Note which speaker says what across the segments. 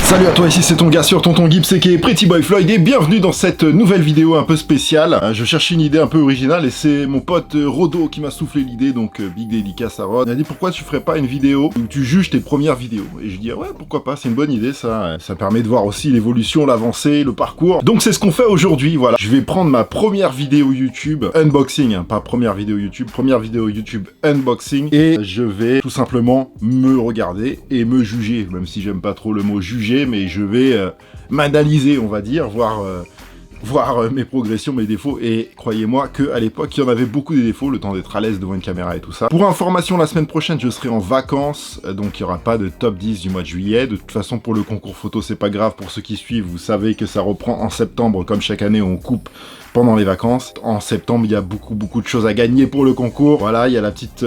Speaker 1: Salut à toi, ici c'est ton gars sur Tonton Gibbs et qui est Pretty Boy Floyd et bienvenue dans cette nouvelle vidéo un peu spéciale. Je cherchais une idée un peu originale et c'est mon pote Rodo qui m'a soufflé l'idée, donc big dédicace à Rod. Il m'a dit pourquoi tu ferais pas une vidéo où tu juges tes premières vidéos. Et je dis ouais pourquoi pas, c'est une bonne idée ça. Ça permet de voir aussi l'évolution, l'avancée, le parcours. Donc c'est ce qu'on fait aujourd'hui, voilà. Je vais prendre ma première vidéo YouTube unboxing, hein, pas première vidéo YouTube unboxing et je vais tout simplement me regarder et me juger, même si j'aime pas trop le mot juger, mais je vais m'analyser, on va dire, voir mes progressions, mes défauts, et croyez-moi qu'à l'époque, il y en avait beaucoup des défauts, le temps d'être à l'aise devant une caméra et tout ça. Pour information, la semaine prochaine, je serai en vacances, donc il n'y aura pas de top 10 du mois de juillet. De toute façon, pour le concours photo, c'est pas grave, pour ceux qui suivent, vous savez que ça reprend en septembre, comme chaque année, on coupe pendant les vacances. En septembre, il y a beaucoup de choses à gagner pour le concours. Voilà, il y a la petite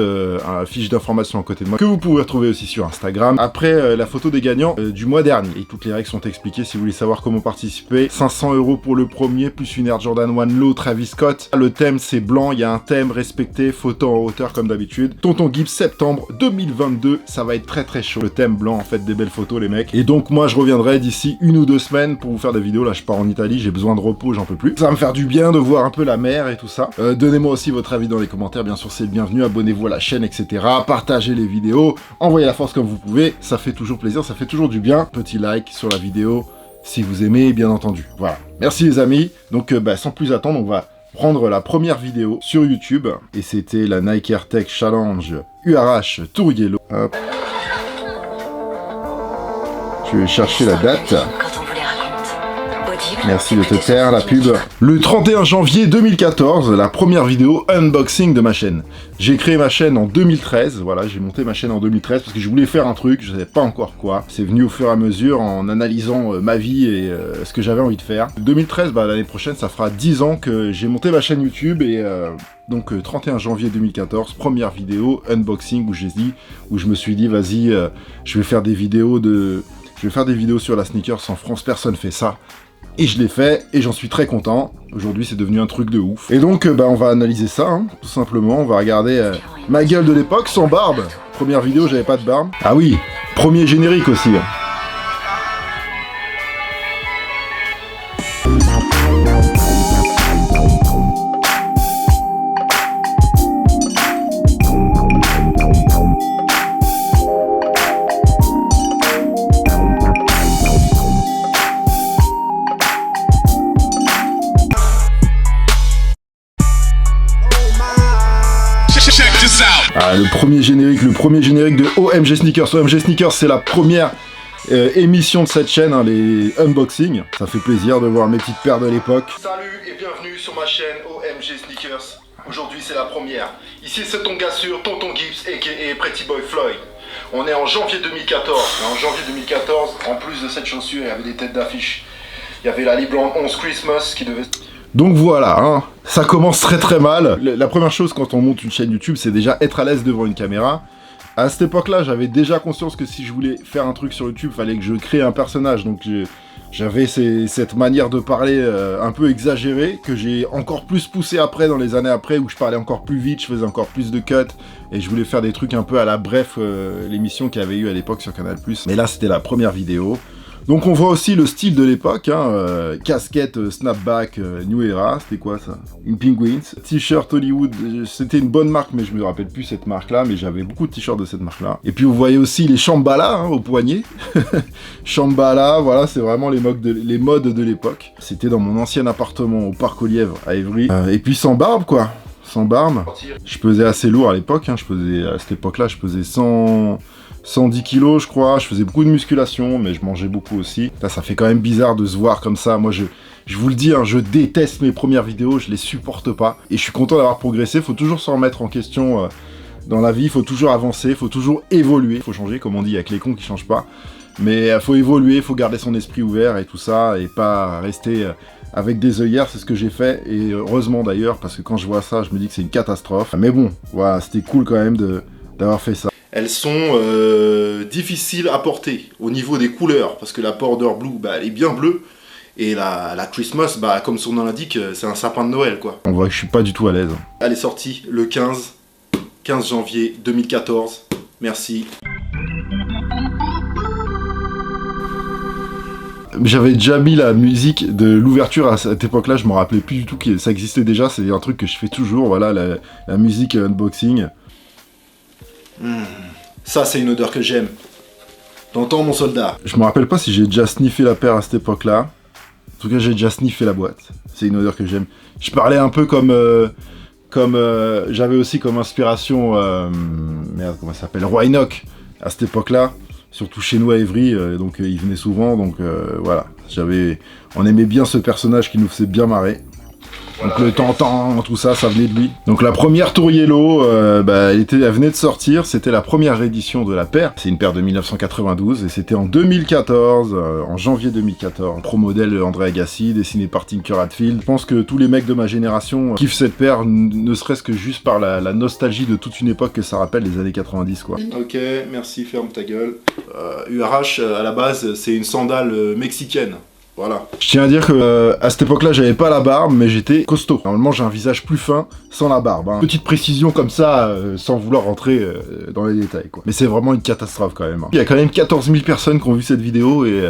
Speaker 1: fiche d'information à côté de moi, que vous pouvez retrouver aussi sur Instagram. Après, la photo des gagnants du mois dernier. Et toutes les règles sont expliquées si vous voulez savoir comment participer. 500 € pour le premier, plus une Air Jordan 1 Low Travis Scott. Le thème, c'est blanc, il y a un thème respecté, photo en hauteur comme d'habitude. Tonton Gibbs, septembre 2022, ça va être très chaud. Le thème blanc, en fait, des belles photos, les mecs. Et donc, moi, je reviendrai d'ici 1 ou 2 semaines pour vous faire des vidéos. Là, je pars en Italie, j'ai besoin de repos, j'en peux plus. Ça va me faire du bien de voir un peu la mer et tout ça. Donnez-moi aussi votre avis dans les commentaires, bien sûr c'est le bienvenu, abonnez-vous à la chaîne, etc. Partagez les vidéos, envoyez la force comme vous pouvez, ça fait toujours plaisir, ça fait toujours du bien. Petit like sur la vidéo si vous aimez, bien entendu. Voilà. Merci les amis. Donc sans plus attendre, on va prendre la première vidéo sur YouTube, et c'était la Nike Air Tech Challenge URH Tour Yellow. Hop. Je vais chercher la date. Merci de te taire, la pub. Le 31 janvier 2014, la première vidéo unboxing de ma chaîne. J'ai créé ma chaîne en 2013, voilà, j'ai monté ma chaîne en 2013 parce que je voulais faire un truc, je savais pas encore quoi. C'est venu au fur et à mesure en analysant ma vie et ce que j'avais envie de faire. 2013, l'année prochaine, ça fera 10 ans que j'ai monté ma chaîne YouTube et donc 31 janvier 2014, première vidéo unboxing où je me suis dit vas-y, je vais faire des vidéos sur la sneakers en France, personne fait ça. Et je l'ai fait, et j'en suis très content. Aujourd'hui, c'est devenu un truc de ouf. Et donc, on va analyser ça, hein, tout simplement. On va regarder ma gueule de l'époque, sans barbe. Première vidéo, j'avais pas de barbe. Ah oui, premier générique aussi. Hein. Ah, le premier générique de OMG Sneakers. OMG Sneakers, c'est la première émission de cette chaîne, hein, les unboxings. Ça fait plaisir de voir mes petites paires de l'époque. Salut et bienvenue sur ma chaîne OMG Sneakers. Aujourd'hui, c'est la première. Ici, c'est ton gars sûr, Tonton Gibbs, a.k.a. Pretty Boy Floyd. On est en janvier 2014. Et en janvier 2014, en plus de cette chaussure, il y avait des têtes d'affiche. Il y avait la Libran 11 Christmas qui devait... Donc voilà, hein, ça commence très mal. La première chose quand on monte une chaîne YouTube, c'est déjà être à l'aise devant une caméra. À cette époque-là, j'avais déjà conscience que si je voulais faire un truc sur YouTube, il fallait que je crée un personnage. Donc j'avais cette manière de parler un peu exagérée, que j'ai encore plus poussé après, dans les années après, où je parlais encore plus vite, je faisais encore plus de cuts, et je voulais faire des trucs un peu à la Bref, l'émission qu'il y avait eu à l'époque sur Canal+. Mais là, c'était la première vidéo. Donc on voit aussi le style de l'époque, hein, casquette, snapback, New Era, c'était quoi ça? Une Penguins, t-shirt Hollywood, c'était une bonne marque mais je me rappelle plus cette marque là, mais j'avais beaucoup de t-shirts de cette marque là. Et puis vous voyez aussi les Shambhala hein, au poignet, Shambhala, voilà c'est vraiment les modes de l'époque. C'était dans mon ancien appartement au Parc aux Lièvres à Évry, et puis sans barbe quoi, sans barbe. Je pesais assez lourd à l'époque, hein, à cette époque là je pesais 110 kilos je crois, je faisais beaucoup de musculation, mais je mangeais beaucoup aussi. Là, ça fait quand même bizarre de se voir comme ça. Moi, je vous le dis, hein, je déteste mes premières vidéos, je les supporte pas. Et je suis content d'avoir progressé, faut toujours se remettre en question dans la vie, faut toujours avancer, faut toujours évoluer. Faut changer, comme on dit, il y a que les cons qui changent pas. Mais faut évoluer, faut garder son esprit ouvert et tout ça, et pas rester avec des œillères, c'est ce que j'ai fait. Et heureusement d'ailleurs, parce que quand je vois ça, je me dis que c'est une catastrophe. Mais bon, voilà, c'était cool quand même d'avoir fait ça. Elles sont difficiles à porter au niveau des couleurs, parce que la Border Blue, elle est bien bleue, et la Christmas, comme son nom l'indique, c'est un sapin de Noël, quoi. On voit que je suis pas du tout à l'aise. Elle est sortie le 15 janvier 2014, merci. J'avais déjà mis la musique de l'ouverture à cette époque-là, je me rappelais plus du tout que ça existait déjà, c'est un truc que je fais toujours, voilà, la musique unboxing. Ça, c'est une odeur que j'aime. T'entends, mon soldat? Je me rappelle pas si j'ai déjà sniffé la paire à cette époque-là. En tout cas, j'ai déjà sniffé la boîte. C'est une odeur que j'aime. Je parlais un peu comme j'avais aussi comme inspiration, merde, comment ça s'appelle, Roy Enoch à cette époque-là. Surtout chez nous à Évry, donc il venait souvent, donc voilà. On aimait bien ce personnage qui nous faisait bien marrer. Donc le Tantan, tout ça, ça venait de lui. Donc la première Tour Yellow, elle venait de sortir, c'était la première édition de la paire. C'est une paire de 1992 et c'était en 2014, en janvier 2014. Pro modèle André Agassi, dessiné par Tinker Hatfield. Je pense que tous les mecs de ma génération kiffent cette paire, ne serait-ce que juste par la nostalgie de toute une époque que ça rappelle les années 90 quoi. Ok, merci, ferme ta gueule. URH à la base c'est une sandale mexicaine. Voilà. Je tiens à dire que à cette époque-là, j'avais pas la barbe, mais j'étais costaud. Normalement, j'ai un visage plus fin sans la barbe. Hein. Petite précision comme ça, sans vouloir rentrer dans les détails, quoi. Mais c'est vraiment une catastrophe quand même. Hein. Il y a quand même 14 000 personnes qui ont vu cette vidéo et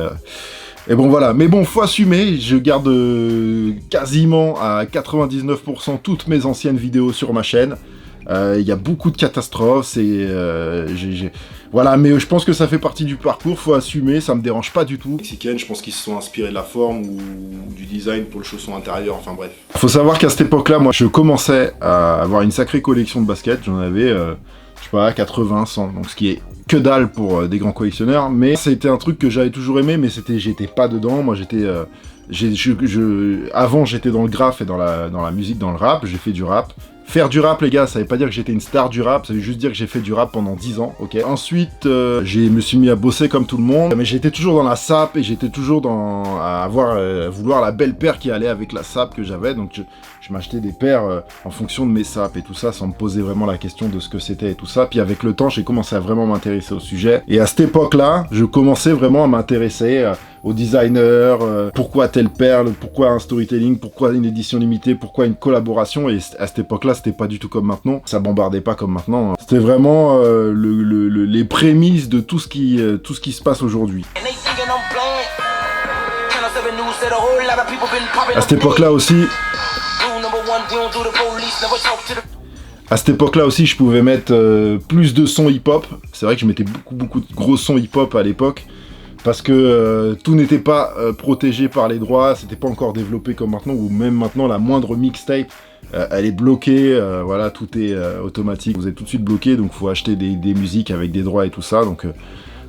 Speaker 1: bon voilà. Mais bon, faut assumer. Je garde quasiment à 99% toutes mes anciennes vidéos sur ma chaîne. Il y a beaucoup de catastrophes, voilà, mais je pense que ça fait partie du parcours, faut assumer, ça me dérange pas du tout. Mexicaine, je pense qu'ils se sont inspirés de la forme ou du design pour le chausson intérieur, enfin bref. Faut savoir qu'à cette époque-là, moi, je commençais à avoir une sacrée collection de baskets, j'en avais, je sais pas, 80, 100, donc ce qui est que dalle pour des grands collectionneurs, mais c'était un truc que j'avais toujours aimé, mais j'étais pas dedans, moi j'étais... avant j'étais dans le graphe et dans la musique, dans le rap, j'ai fait du rap. Faire du rap, les gars, ça veut pas dire que j'étais une star du rap, ça veut juste dire que j'ai fait du rap pendant 10 ans, ok. Ensuite, je me suis mis à bosser comme tout le monde, mais j'étais toujours dans la sap et j'étais toujours à vouloir la belle paire qui allait avec la sap que j'avais, donc je m'achetais des paires en fonction de mes sapes et tout ça, sans me poser vraiment la question de ce que c'était et tout ça. Puis avec le temps, j'ai commencé à vraiment m'intéresser au sujet. Et à cette époque-là, je commençais vraiment à m'intéresser aux designers, pourquoi telle perle, pourquoi un storytelling, pourquoi une édition limitée, pourquoi une collaboration. Et à cette époque-là, c'était pas du tout comme maintenant. Ça bombardait pas comme maintenant. Hein. C'était vraiment les prémices de tout ce qui se passe aujourd'hui. À cette époque-là aussi... À cette époque-là aussi, je pouvais mettre plus de sons hip-hop. C'est vrai que je mettais beaucoup de gros sons hip-hop à l'époque. Parce que tout n'était pas protégé par les droits, c'était pas encore développé comme maintenant, ou même maintenant, la moindre mixtape, elle est bloquée, voilà, tout est automatique. Vous êtes tout de suite bloqué, donc il faut acheter des musiques avec des droits et tout ça. Donc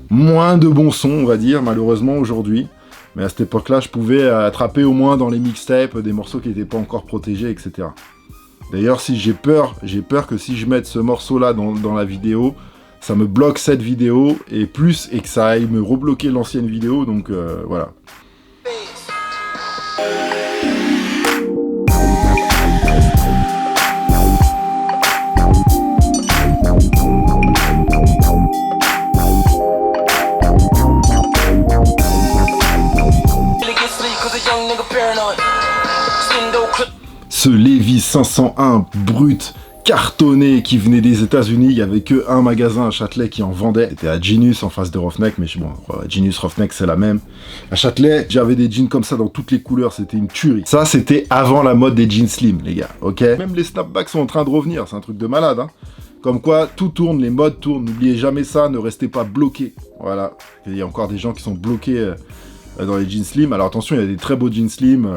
Speaker 1: moins de bons sons, on va dire, malheureusement, aujourd'hui. Mais à cette époque-là, je pouvais attraper au moins dans les mixtapes des morceaux qui n'étaient pas encore protégés, etc. D'ailleurs, si j'ai peur que si je mette ce morceau-là dans la vidéo, ça me bloque cette vidéo et que ça aille me rebloquer l'ancienne vidéo, donc voilà. Ce Levi's 501 brut cartonné qui venait des États-Unis, il y avait que un magasin à Châtelet qui en vendait. C'était à Genius en face de Roughneck, mais bon, Genius Roughneck c'est la même. À Châtelet, j'avais des jeans comme ça dans toutes les couleurs, c'était une tuerie. Ça, c'était avant la mode des jeans slim, les gars, ok? Même les snapbacks sont en train de revenir, c'est un truc de malade, hein. Comme quoi, tout tourne, les modes tournent, n'oubliez jamais ça, ne restez pas bloqués. Voilà, il y a encore des gens qui sont bloqués dans les jeans slim. Alors attention, il y a des très beaux jeans slim,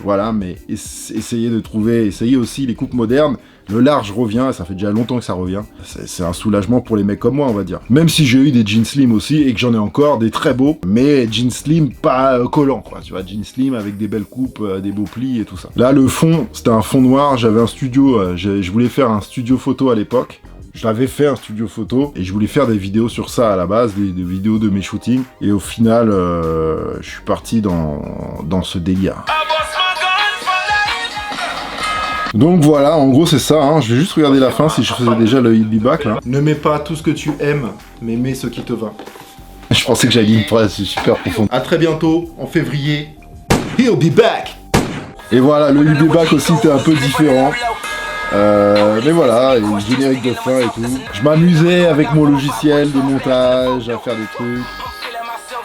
Speaker 1: voilà, mais essayez aussi les coupes modernes. Le large revient, ça fait déjà longtemps que ça revient. C'est un soulagement pour les mecs comme moi, on va dire. Même si j'ai eu des jeans slim aussi, et que j'en ai encore, des très beaux, mais jeans slim pas collants, quoi. Tu vois, jeans slim avec des belles coupes, des beaux plis et tout ça. Là, le fond, c'était un fond noir, j'avais un studio, je voulais faire un studio photo à l'époque. Je l'avais fait un studio photo et je voulais faire des vidéos sur ça à la base, des vidéos de mes shootings. Et au final, je suis parti dans ce délire. Donc voilà, en gros c'est ça, hein. Je vais juste regarder la fin si je faisais déjà le He'll Be Back là. Ne mets pas tout ce que tu aimes, mais mets ce qui te va. Je pensais que j'allais une phrase super profonde. A très bientôt, en février, He'll Be Back. Et voilà, le He'll Be Back aussi était un peu différent. Mais voilà, et le générique de fin et tout. Je m'amusais avec mon logiciel de montage à faire des trucs.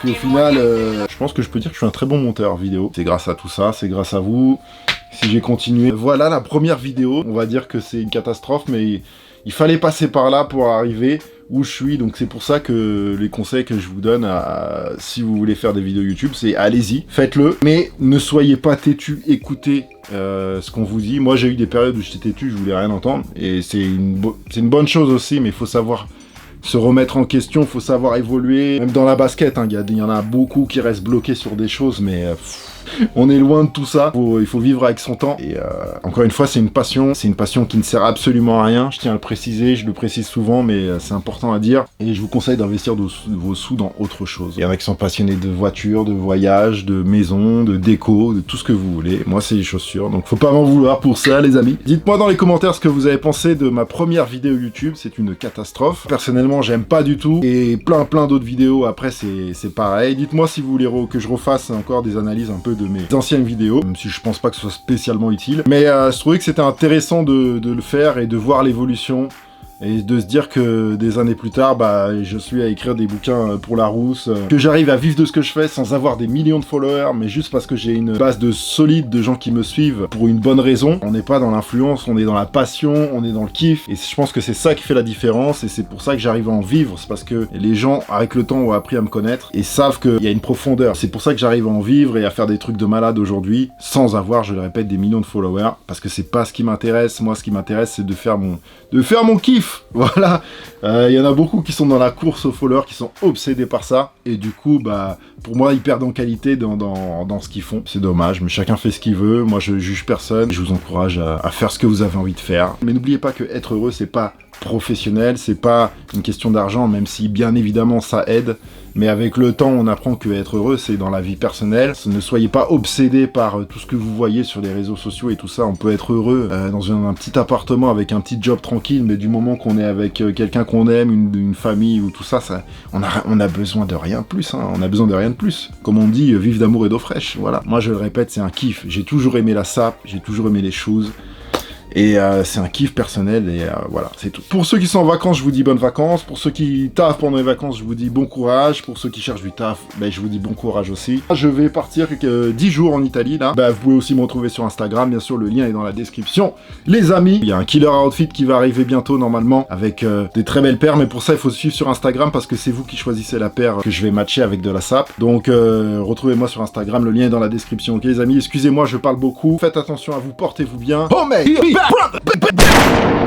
Speaker 1: Puis au final, je pense que je peux dire que je suis un très bon monteur vidéo. C'est grâce à tout ça, c'est grâce à vous. Si j'ai continué. Voilà la première vidéo. On va dire que c'est une catastrophe, mais il fallait passer par là pour arriver où je suis. Donc c'est pour ça que les conseils que je vous donne, si vous voulez faire des vidéos YouTube, c'est allez-y, faites-le. Mais ne soyez pas têtu, écoutez ce qu'on vous dit. Moi j'ai eu des périodes où j'étais têtu, je voulais rien entendre. Et c'est une bonne chose aussi, mais il faut savoir se remettre en question, il faut savoir évoluer. Même dans la basket, hein, il y en a beaucoup qui restent bloqués sur des choses, mais on est loin de tout ça. Il faut vivre avec son temps. Et encore une fois, c'est une passion qui ne sert absolument à rien. Je tiens à le préciser, je le précise souvent, mais c'est important à dire. Et je vous conseille d'investir vos sous dans autre chose. Il y en a qui sont passionnés de voitures, de voyages, de maisons, de déco, de tout ce que vous voulez. Moi, c'est les chaussures, donc faut pas m'en vouloir pour ça, les amis. Dites-moi dans les commentaires ce que vous avez pensé de ma première vidéo YouTube. C'est une catastrophe. Personnellement, j'aime pas du tout. Et plein d'autres vidéos après, c'est pareil. Dites-moi si vous voulez que je refasse encore des analyses un peu de mes anciennes vidéos, même si je pense pas que ce soit spécialement utile. Mais je trouvais que c'était intéressant de le faire et de voir l'évolution. Et de se dire que des années plus tard, je suis à écrire des bouquins pour Larousse, que j'arrive à vivre de ce que je fais sans avoir des millions de followers, mais juste parce que j'ai une base solide de gens qui me suivent pour une bonne raison. On n'est pas dans l'influence, on est dans la passion, on est dans le kiff, et je pense que c'est ça qui fait la différence, et c'est pour ça que j'arrive à en vivre. C'est parce que les gens, avec le temps, ont appris à me connaître, et savent qu'il y a une profondeur. C'est pour ça que j'arrive à en vivre et à faire des trucs de malade aujourd'hui, sans avoir, je le répète, des millions de followers, parce que c'est pas ce qui m'intéresse. Moi, ce qui m'intéresse, c'est de faire mon kiff. Voilà, y en a beaucoup qui sont dans la course aux followers, qui sont obsédés par ça, et du coup, pour moi, ils perdent en qualité dans ce qu'ils font. C'est dommage, mais chacun fait ce qu'il veut. Moi, je juge personne. Je vous encourage à faire ce que vous avez envie de faire. Mais n'oubliez pas que être heureux, c'est pas professionnel, c'est pas une question d'argent, même si bien évidemment ça aide. Mais avec le temps, on apprend que être heureux, c'est dans la vie personnelle. Ne soyez pas obsédés par tout ce que vous voyez sur les réseaux sociaux et tout ça. On peut être heureux dans un petit appartement avec un petit job tranquille, mais du moment qu'on est avec quelqu'un qu'on aime, une famille ou tout ça, on a besoin de rien de plus. Hein. On a besoin de rien de plus. Comme on dit, vive d'amour et d'eau fraîche. Voilà. Moi, je le répète, c'est un kiff. J'ai toujours aimé la sape, j'ai toujours aimé les choses. Et c'est un kiff personnel, et voilà, c'est tout. Pour ceux qui sont en vacances, je vous dis bonnes vacances. Pour ceux qui taffent pendant les vacances, je vous dis bon courage. Pour ceux qui cherchent du taf, je vous dis bon courage aussi. Je vais partir 10 jours en Italie, là. Vous pouvez aussi me retrouver sur Instagram, bien sûr, le lien est dans la description. Les amis, il y a un killer outfit qui va arriver bientôt, normalement, avec des très belles paires. Mais pour ça, il faut suivre sur Instagram, parce que c'est vous qui choisissez la paire que je vais matcher avec de la sape. Donc, retrouvez-moi sur Instagram, le lien est dans la description, ok les amis. Excusez-moi, je parle beaucoup. Faites attention à vous, portez-vous bien. Oh mec, brother!